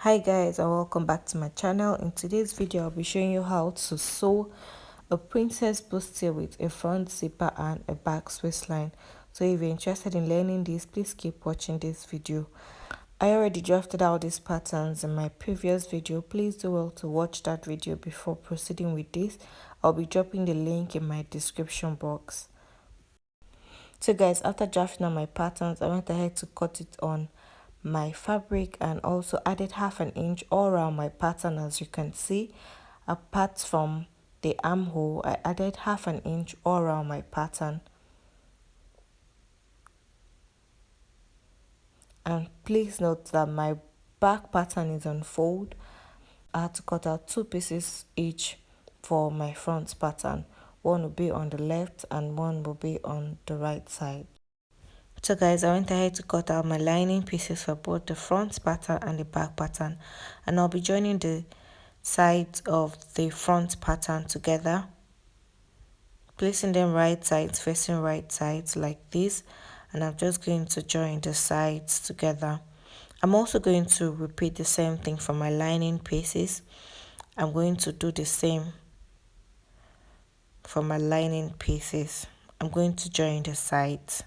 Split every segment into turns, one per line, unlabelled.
Hi guys, and welcome back to my channel. In today's video I'll be showing you how to sew a princess bustier with a front zipper and a back waistline. So if you're interested in learning this, please keep watching this video. I already drafted out these patterns in my previous video. Please do well to watch that video before proceeding with this. I'll be dropping the link in my description box. So guys, after drafting out my patterns, I went ahead to cut it on my fabric and also added half an inch all around my pattern. As you can see, apart from the armhole, I added half an inch all around my pattern. And please note that my back pattern is on fold. I had to cut out 2 pieces each for my front pattern. One will be on the left and one will be on the right side. So guys, I went ahead to cut out my lining pieces for both the front pattern and the back pattern, and I'll be joining the sides of the front pattern together, placing them right sides facing right sides like this, and I'm just going to join the sides together. I'm also going to repeat the same thing for my lining pieces. I'm going to do the same for my lining pieces. I'm going to join the sides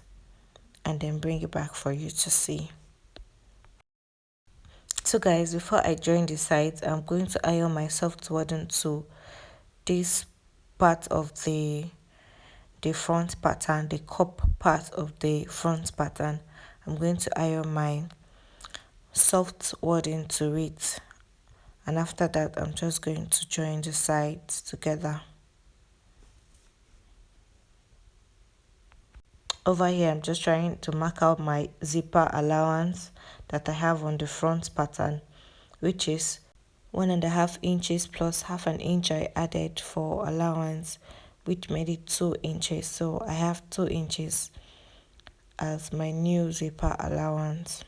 and then bring it back for you to see. So guys, before I join the sides, I'm going to iron my soft wadding to this part of the front pattern, the cup part of the front pattern. I'm going to iron my soft wadding to it, and after that I'm just going to join the sides together. Over here I'm just trying to mark out my zipper allowance that I have on the front pattern, which is 1.5 inches plus half an inch I added for allowance, which made it 2 inches. So I have 2 inches as my new zipper allowance.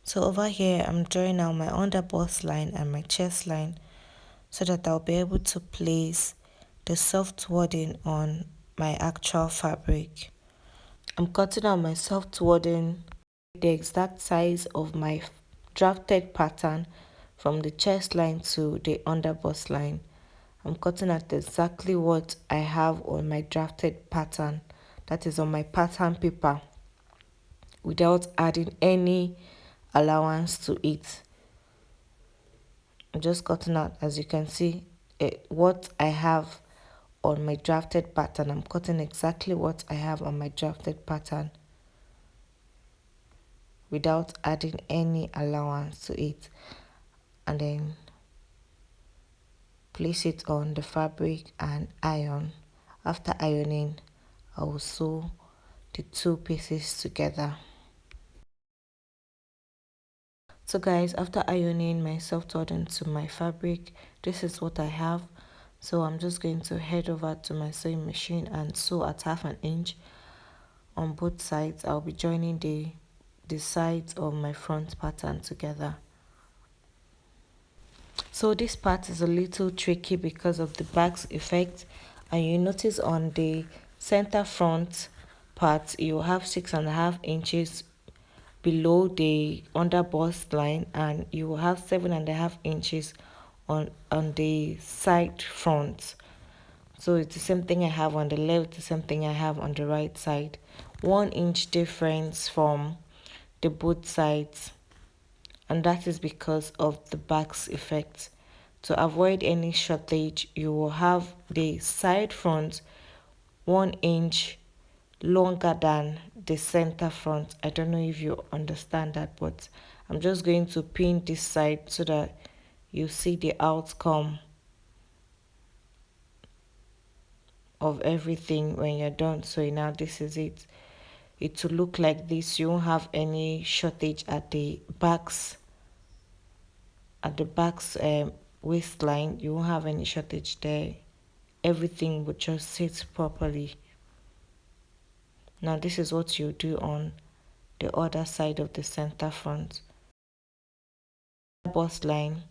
So over here I'm drawing out my under bust line and my chest line so that I'll be able to place the soft wadding on my actual fabric. I'm cutting out my soft wadding the exact size of my drafted pattern from the chest line to the under bust line. I'm cutting out exactly what I have on my drafted pattern, that is on my pattern paper, without adding any allowance to it. I'm just cutting out, as you can see, what I have on my drafted pattern. I'm cutting exactly what I have on my drafted pattern without adding any allowance to it, and then place it on the fabric and iron. After ironing, I will sew the 2 pieces together. So guys, after ironing my soft wadding to my fabric, this is what I have. So I'm just going to head over to my sewing machine and sew at half an inch on both sides. I'll be joining the sides of my front pattern together. So this part is a little tricky because of the basque effect, and you notice on the center front part you have 6.5 inches below the under bust line, and you will have 7.5 inches on the side front. So it's the same thing I have on the left, the same thing I have on the right side. 1 inch difference from the both sides, and that is because of the basque effect. To avoid any shortage, you will have the side front 1 inch longer than the center front. I don't know if you understand that, but I'm just going to pin this side so that you see the outcome of everything when you're done. So now this is it. It will look like this. You won't have any shortage at the backs waistline. You won't have any shortage there. Everything would just sit properly. Now this is what you do on the other side of the center front. bust line,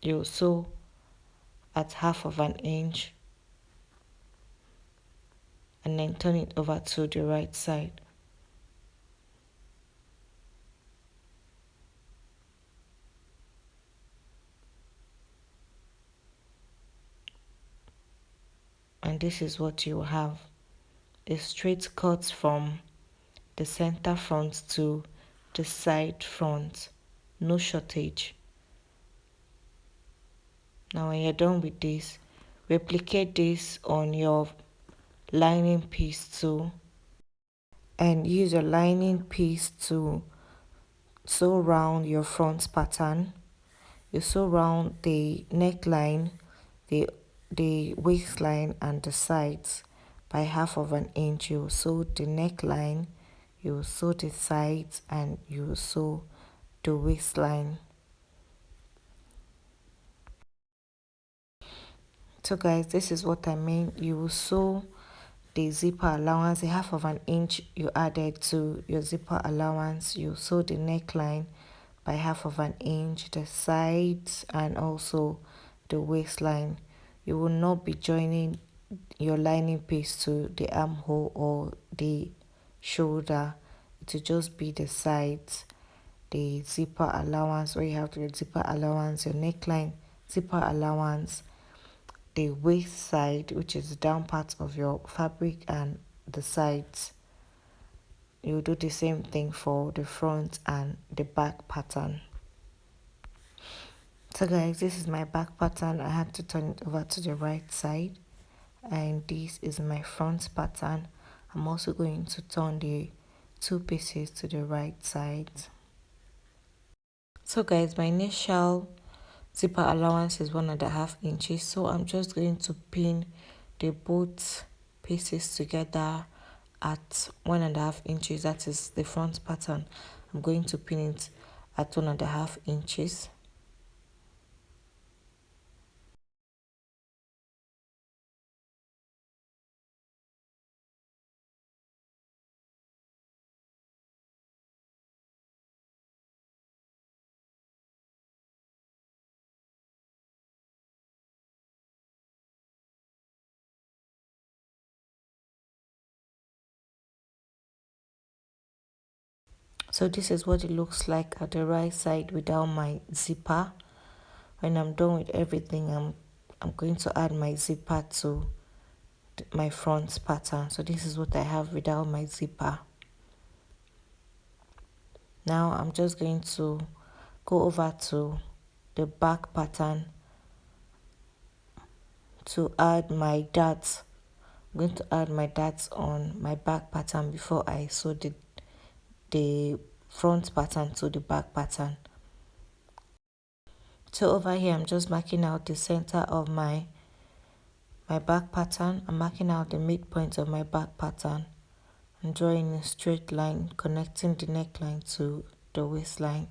you sew at 1/2 inch and then turn it over to the right side. And this is what you have: a straight cut from the center front to the side front, no shortage. Now when you're done with this, replicate this on your lining piece too, and use your lining piece to sew round your front pattern. You sew round the neckline, the waistline and the sides by 1/2 inch. You sew the neckline, you sew the sides, and you sew the waistline. So guys, this is what I mean. You will sew the zipper allowance, the 1/2 inch you added to your zipper allowance. You sew the neckline by 1/2 inch, the sides, and also the waistline. You will not be joining your lining piece to the armhole or the shoulder. It will just be the sides, the zipper allowance, where you have your zipper allowance, your neckline zipper allowance, the waist side, which is the down part of your fabric, and the sides. You do the same thing for the front and the back pattern. So guys, this is my back pattern. I had to turn it over to the right side, and this is my front pattern. I'm also going to turn the two pieces to the right side. So guys, my initial zipper allowance is 1.5 inches, so I'm just going to pin the both pieces together at 1.5 inches. That is the front pattern. I'm going to pin it at 1.5 inches. So this is what it looks like at the right side without my zipper. When I'm done with everything, I'm going to add my zipper to my front pattern. So this is what I have without my zipper. Now I'm just going to go over to the back pattern to add my darts. I'm going to add my darts on my back pattern before I sew the front pattern to the back pattern. So over here, I'm just marking out the center of my back pattern. I'm marking out the midpoint of my back pattern and drawing a straight line connecting the neckline to the waistline.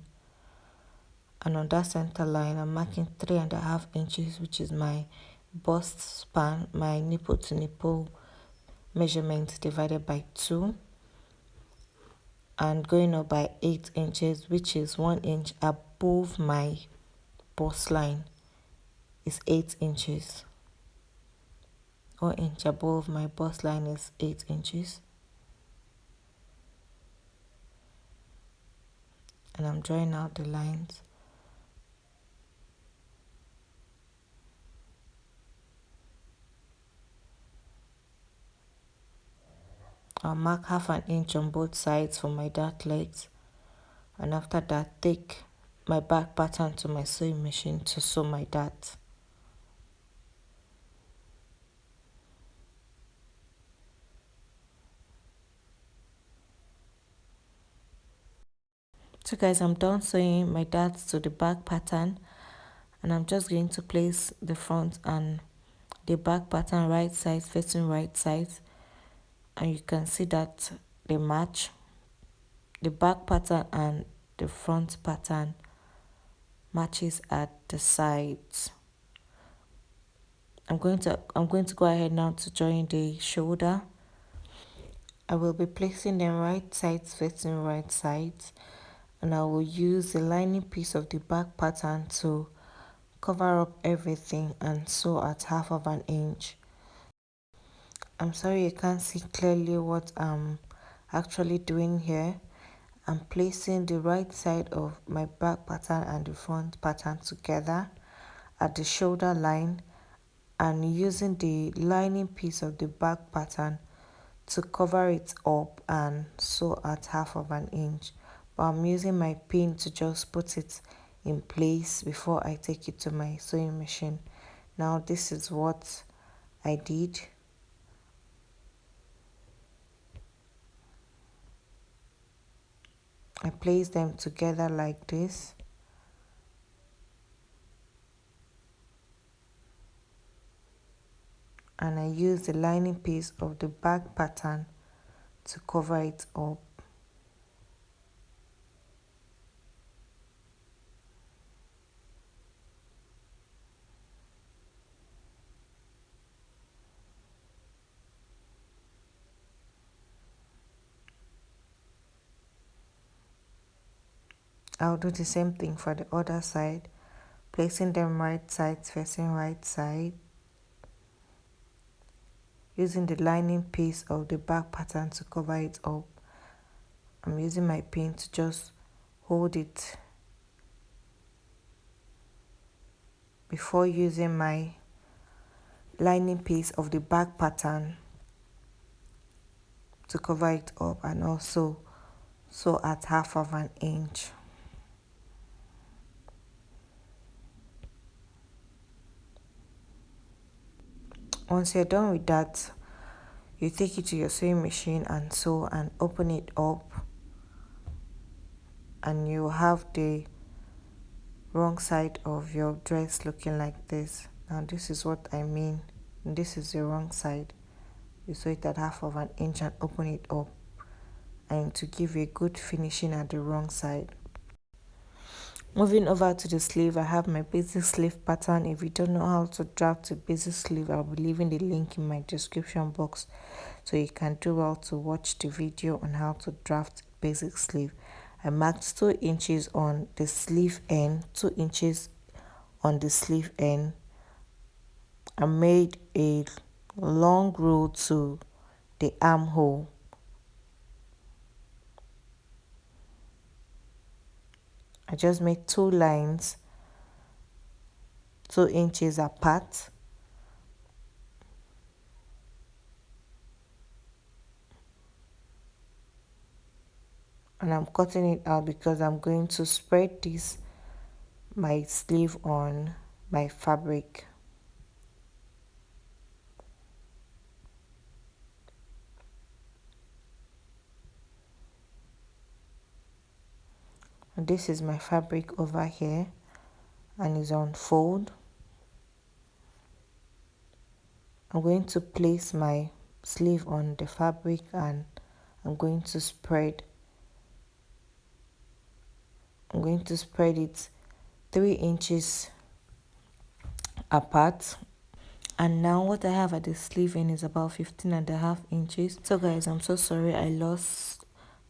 And on that center line, I'm marking 3.5 inches, which is my bust span, my nipple to nipple measurement divided by 2, and going up by 8 inches, which is 1 inch above my bust line, is 8 inches. 1 inch above my bust line is 8 inches. And I'm drawing out the lines. I'll mark 1/2 inch on both sides for my dart legs, and after that take my back pattern to my sewing machine to sew my dart. So guys, I'm done sewing my darts to the back pattern, and I'm just going to place the front and the back pattern right sides facing right sides, and you can see that they match. The back pattern and the front pattern matches at the sides. I'm going to go ahead now to join the shoulder. I will be placing them right sides facing right sides, and I will use the lining piece of the back pattern to cover up everything and sew at 1/2 inch. I'm sorry you can't see clearly what I'm actually doing here. I'm placing the right side of my back pattern and the front pattern together at the shoulder line and using the lining piece of the back pattern to cover it up and sew at 1/2 inch. But I'm using my pin to just put it in place before I take it to my sewing machine. Now this is what I did. I place them together like this. And I use the lining piece of the back pattern to cover it up. I'll do the same thing for the other side, placing them right sides facing right side, using the lining piece of the back pattern to cover it up. I'm using my pin to just hold it before using my lining piece of the back pattern to cover it up and also sew at 1/2 inch. Once you're done with that, you take it to your sewing machine and sew and open it up, and you have the wrong side of your dress looking like this. Now this is what I mean. This is the wrong side. You sew it at 1/2 inch and open it up, and to give a good finishing at the wrong side. Moving over to the sleeve, I have my basic sleeve pattern. If you don't know how to draft a basic sleeve, I'll be leaving the link in my description box so you can do well to watch the video on how to draft basic sleeve. I marked 2 inches on the sleeve end, 2 inches on the sleeve end. I made a long row to the armhole. I just made 2 lines 2 inches apart. And I'm cutting it out because I'm going to spread my sleeve on my fabric. And this is my fabric over here and it's on fold. I'm going to place my sleeve on the fabric and I'm going to spread it 3 inches apart. And now what I have at the sleeve end is about 15.5 inches. So guys, I'm so sorry I lost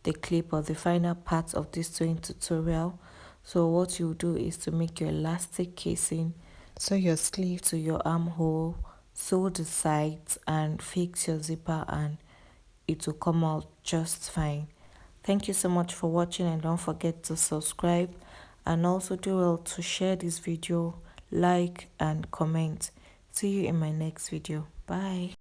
the clip of the final part of this sewing tutorial. So what you do is to make your elastic casing, sew your sleeve to your armhole, sew the sides and fix your zipper, and it will come out just fine. Thank you so much for watching, and don't forget to subscribe and also do well to share this video, like and comment. See you in my next video. Bye.